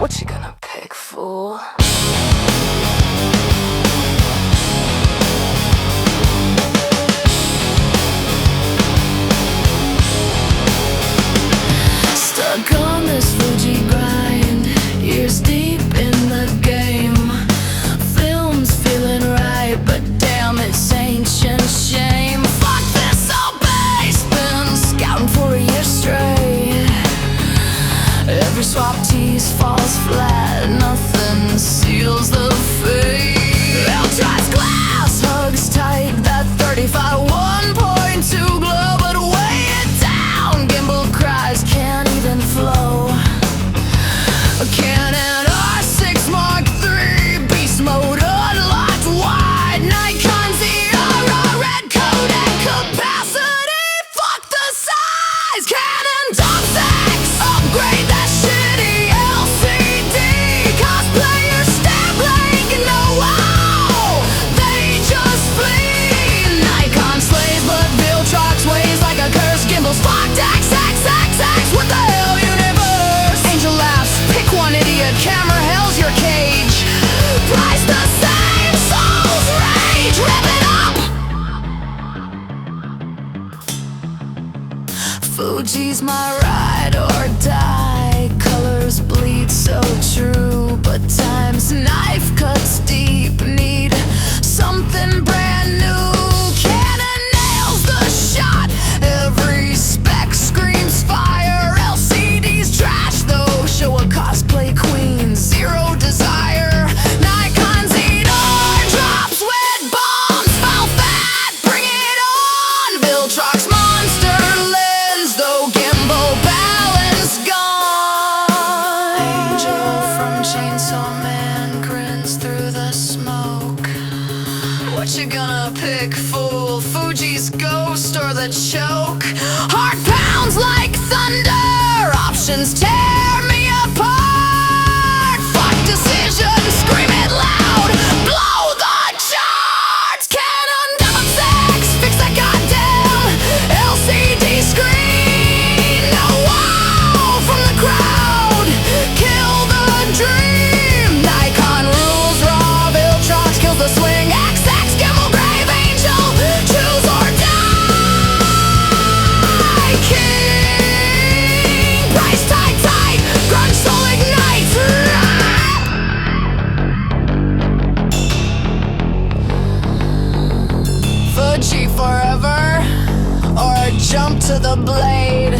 What you gonna pick, fool? Stuck on this Fuji grind, years deep in the game. Film's feeling right, but damn, it's ancient shame. Fuck this old base, been scouting for a year straight. Every swap tease falls flat, nothing seals the fate. Viltrox glass hugs tight, that 35 1.2 glow, but weigh it down. Gimbal cries, can't even flow. A Canon R6 Mark III, beast mode unlocked wide. Nikon ZR, red codec capacity. Fuck the size. Canon XX, upgrade that shitty LCD. Cosplayers stab like no wow. They just flee. Nikon slays, but Viltrox weighs like a curse. Gimbal's fucked. XXXX. What the hell, universe? Angel laughs. Pick one, idiot. Camera hell's your cage. Price the same. Soul's rage. Rip it up. Fuji's my ride or die. Colors bleed so true, but time's knife cuts deep. Need something brand new. Canon nails the shot. Every spec screams fire. LCD's trash though. Show a cosplay queen. Zero desire. Nikon ZR drops with bombs. Foul fat. Bring it on. Viltrox monster lens. Though gimbal balance gone. Angel from Chainsaw Man grins through the smoke. What you gonna pick, fool? Fuji's ghost or the choke? Heart pounds like thunder. Options tear me apart. Fuck decisions, scream it loud. Blow the charts. Canon XX, fix that goddamn LCD screen. No wow from the crowd. Kill the dream. Nikon rules raw. Viltrox kills the swing. XX gimbal grave angel. Choose or die. King. Price tight, tight. Grunge soul ignites. Fuji forever, or jump to the blade.